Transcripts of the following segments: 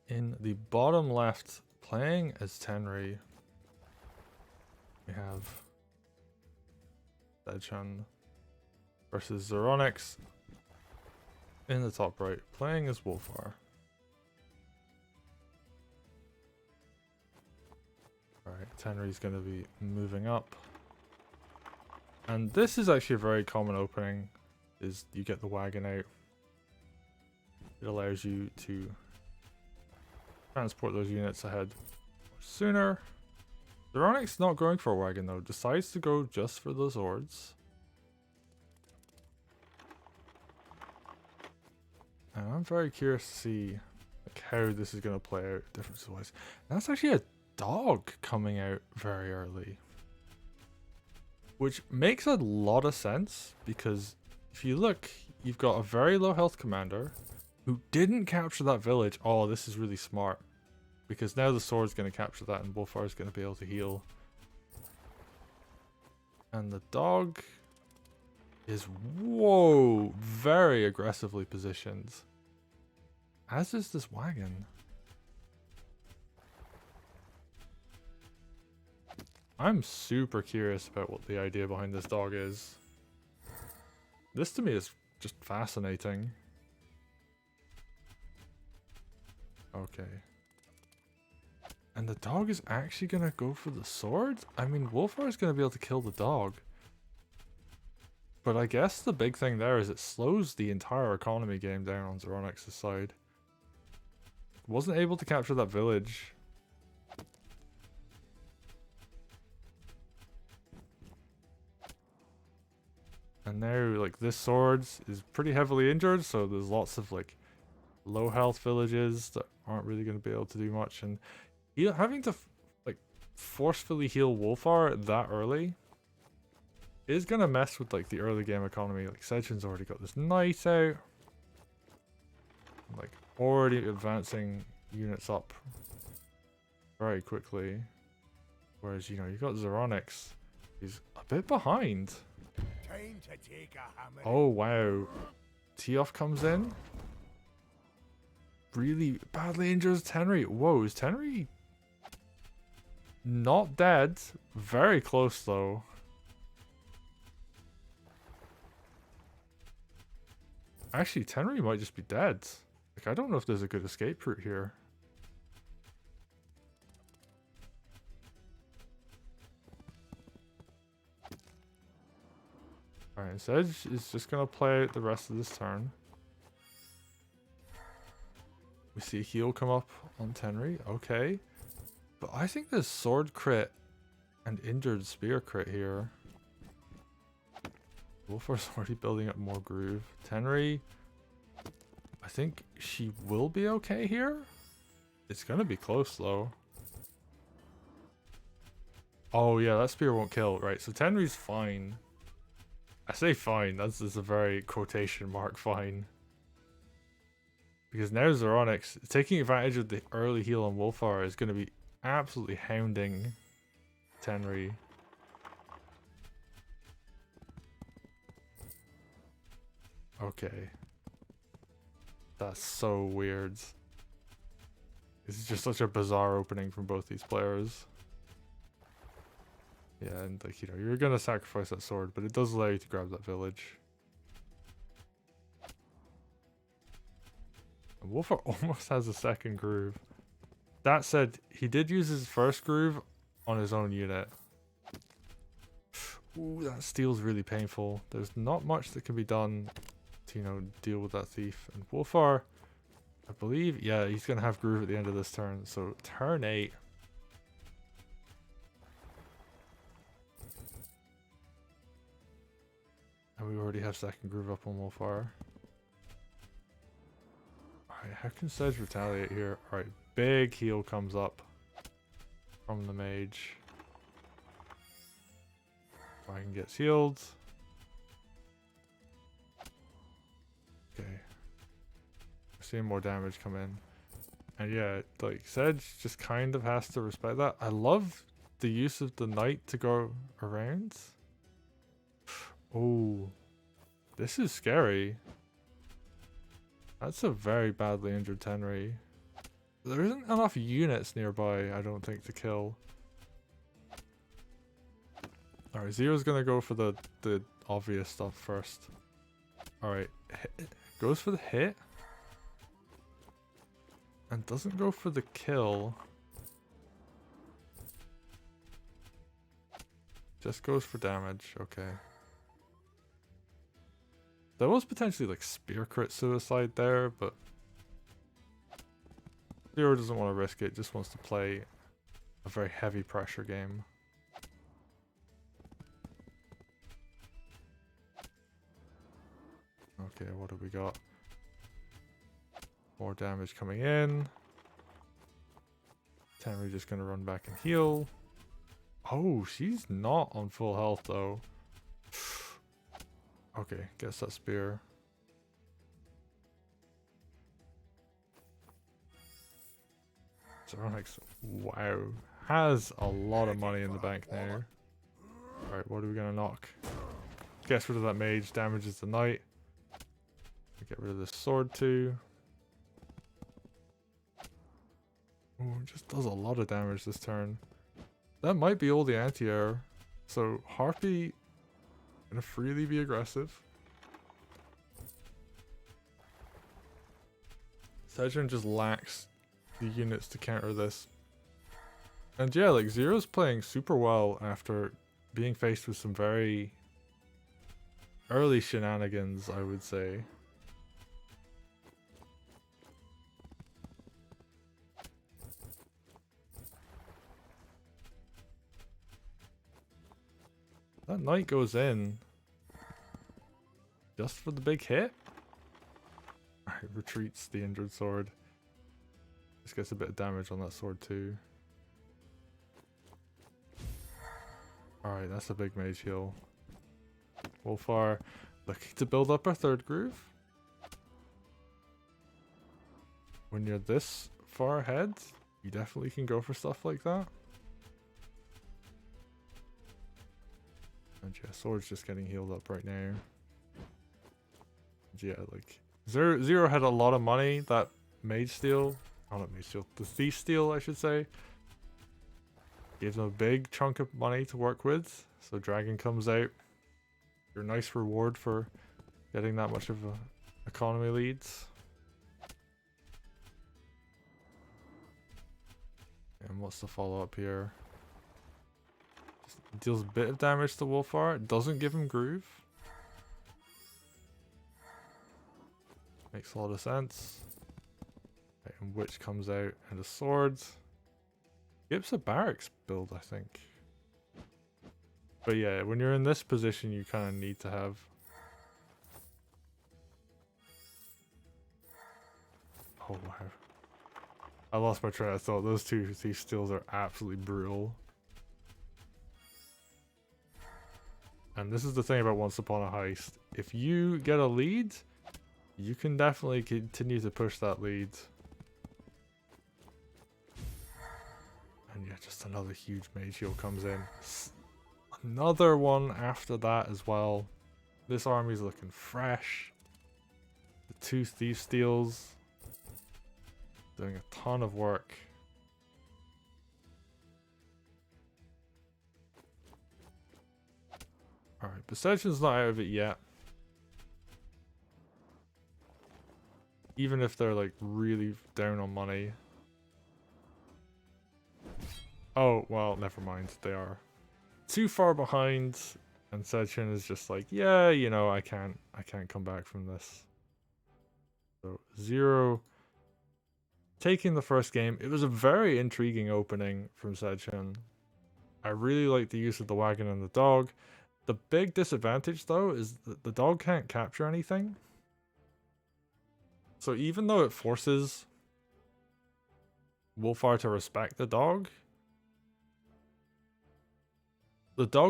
In the bottom left, playing as Tenri, we have Sedgehun versus Zeronix. In the top right, playing as Wulfar. Alright, Tenri's going to be moving up. And this is actually a very common opening, is you get the wagon out. It allows you to transport those units ahead sooner. Zeronix not going for a wagon though, decides to go just for the swords. And I'm very curious to see like how this is going to play out difference-wise. That's actually a dog coming out very early. Which makes a lot of sense, because if you look, you've got a very low health commander who didn't capture that village. Oh, this is really smart. Because now the sword's going to capture that and Wulfar is going to be able to heal. And the dog is, whoa, very aggressively positioned. As is this wagon. I'm super curious about what the idea behind this dog is. This to me is just fascinating. Okay. And the dog is actually going to go for the sword? I mean, Wulfar is going to be able to kill the dog. But I guess the big thing there is it slows the entire economy game down on Zeronix's side. Wasn't able to capture that village. And now, like, this sword is pretty heavily injured, so there's lots of, like, low health villages that aren't really going to be able to do much. And having to, like, forcefully heal Wulfar that early is going to mess with, like, the early game economy. Like, Sedgehun's already got this knight out. Like, already advancing units up very quickly. Whereas, you know, you've got Zeronix. He's a bit behind. Time to take a hammer. Oh, wow. Tioff comes in. Really badly injures Tenri. Whoa, is Tenri not dead? Very close, though. Actually, Tenri might just be dead. Like, I don't know if there's a good escape route here. Alright, Sedge is just going to play out the rest of this turn. We see a heal come up on Tenri. Okay. But I think there's sword crit and injured spear crit here. Wulfar's already building up more groove. Tenri, I think she will be okay here. It's going to be close though. Oh yeah, that spear won't kill. Right, so Tenri's fine. I say fine, that's a very quotation mark fine. Because now Zeronix, taking advantage of the early heal on Wulfar, is going to be absolutely hounding Tenri. Okay. That's so weird. This is just such a bizarre opening from both these players. Yeah, and like, you know, you're going to sacrifice that sword, but it does allow you to grab that village. And Wulfar almost has a second groove. That said, he did use his first groove on his own unit. Ooh, that steal's really painful. There's not much that can be done to, you know, deal with that thief. And Wulfar, I believe, yeah, he's going to have groove at the end of this turn. So turn 8. And we already have second groove up on Wulfar. Alright, how can Sedge retaliate here? Alright, big heal comes up from the mage. Wagon gets healed. Okay. We're seeing more damage come in. And yeah, like, Sedge just kind of has to respect that. I love the use of the knight to go around. Oh, this is scary. That's a very badly injured Tenri. There isn't enough units nearby, I don't think, to kill. Alright, Zero's gonna go for the obvious stuff first. Alright, goes for the hit. And doesn't go for the kill. Just goes for damage, okay. There was potentially like spear crit suicide there, but Zero doesn't want to risk it, just wants to play a very heavy pressure game. Okay, what have we got? More damage coming in. Tenri just gonna run back and heal. Oh, she's not on full health though. Okay, gets that spear. Zeronix, wow, has a lot of money in the bank now. Alright, what are we gonna knock? Gets rid of that mage, damages the knight. Get rid of this sword too. Oh, it just does a lot of damage this turn. That might be all the anti-air. So Harpy gonna freely be aggressive. Sedgehun just lacks the units to counter this. And yeah, like Zero's playing super well after being faced with some very early shenanigans, I would say. That knight goes in just for the big hit. Alright, retreats the injured sword. Just gets a bit of damage on that sword too. Alright, that's a big mage heal. Wulfar looking to build up our third groove. When you're this far ahead, you definitely can go for stuff like that. And yeah, sword's just getting healed up right now. And yeah, like Zero had a lot of money. That mage steal, oh not mage steal, the thief steal I should say, gave them a big chunk of money to work with. So dragon comes out. Your nice reward for getting that much of a economy leads. And what's the follow up here? Deals a bit of damage to Wulfar. Doesn't give him groove. Makes a lot of sense. Right, and Witch comes out and a sword. Gives a barracks build, I think. But yeah, when you're in this position, you kind of need to have. Oh wow! I lost my train of thought. Those two thief steals are absolutely brutal. And this is the thing about Once Upon a Heist. If you get a lead, you can definitely continue to push that lead. And yeah, just another huge mage heal comes in. Another one after that as well. This army's looking fresh. The two thief steals. Doing a ton of work. Alright, Sedgehun's not out of it yet. Even if they're like really down on money. Oh, well, never mind. They are too far behind. And Sedgehun is just like, yeah, you know, I can't come back from this. So Zero taking the first game. It was a very intriguing opening from Sedgehun. I really like the use of the wagon and the dog. The big disadvantage, though, is that the dog can't capture anything. So even though it forces Wulfar to respect the dog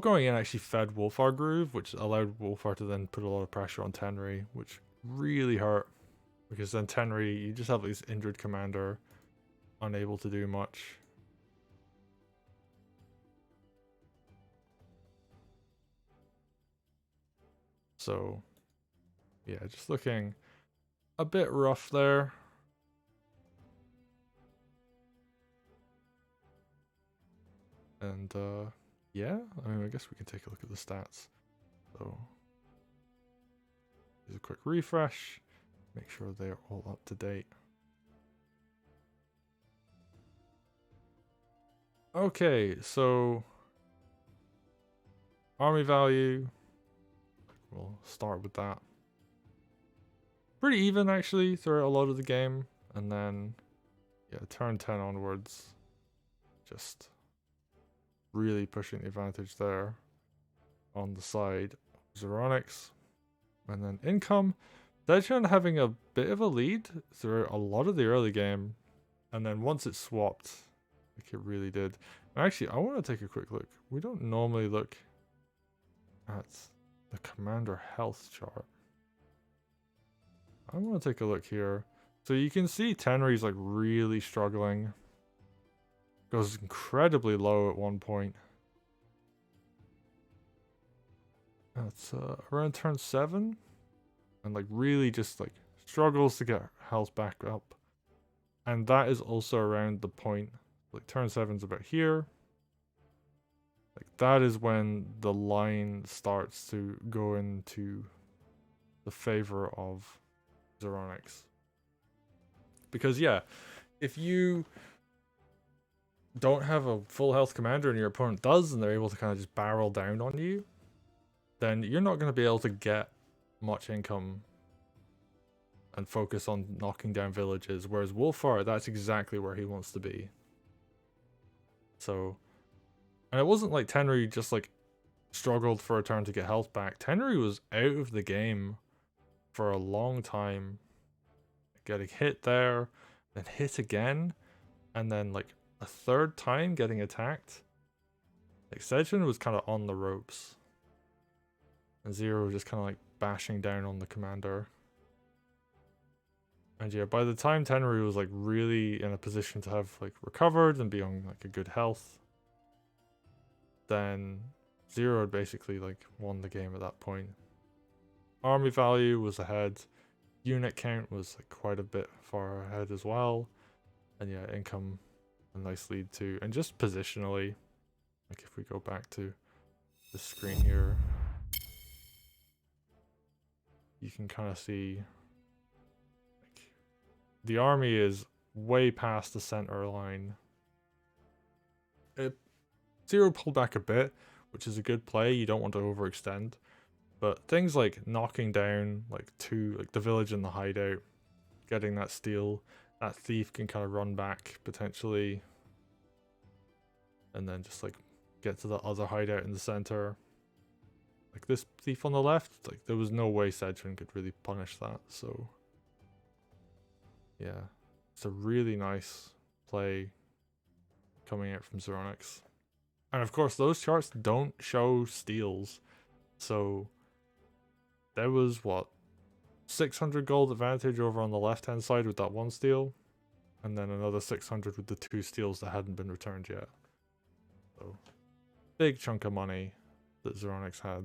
going in actually fed Wulfar groove, which allowed Wulfar to then put a lot of pressure on Tenri, which really hurt. Because then Tenri, you just have this injured commander, unable to do much. So, yeah, just looking a bit rough there. And yeah, I mean, I guess we can take a look at the stats. So here's a quick refresh, make sure they're all up to date. Okay, so army value, we'll start with that. Pretty even actually throughout a lot of the game, and then yeah, turn 10 onwards, just really pushing the advantage there. On the side, Zeronix, and then income. Sedgehun having a bit of a lead throughout a lot of the early game, and then once it swapped, like it really did. And actually, I want to take a quick look. We don't normally look at the commander health chart. I want to take a look here. So you can see Tenri's like really struggling. Goes incredibly low at one point. That's around turn 7. And like really just like struggles to get health back up. And that is also around the point, like turn 7's about here. Like that is when the line starts to go into the favor of Zeronix. Because yeah, if you don't have a full health commander and your opponent does, and they're able to kind of just barrel down on you, then you're not going to be able to get much income and focus on knocking down villages. Whereas Wulfar, that's exactly where he wants to be. So, and it wasn't like Tenri just like struggled for a turn to get health back. Tenri was out of the game for a long time, getting hit there, then hit again, and then like a third time getting attacked. Like Sedgehun was kind of on the ropes, and Zero was just kind of like bashing down on the commander. And yeah, by the time Tenri was like really in a position to have like recovered and be on like a good health, then Zero had basically like won the game at that point. Army value was ahead, unit count was like quite a bit far ahead as well, and yeah, income a nice lead too. And just positionally, like if we go back to the screen here, you can kind of see like the army is way past the center line. Zero pulled back a bit, which is a good play. You don't want to overextend, but things like knocking down like the village and the hideout, getting that steal, that thief can kind of run back potentially, and then just like get to the other hideout in the center. Like this thief on the left, like there was no way Sedgehun could really punish that. So yeah, it's a really nice play coming out from Zeronix. And of course those charts don't show steals, so there was what, 600 gold advantage over on the left hand side with that one steal, and then another 600 with the 2 steals that hadn't been returned yet. So big chunk of money that Zeronix had.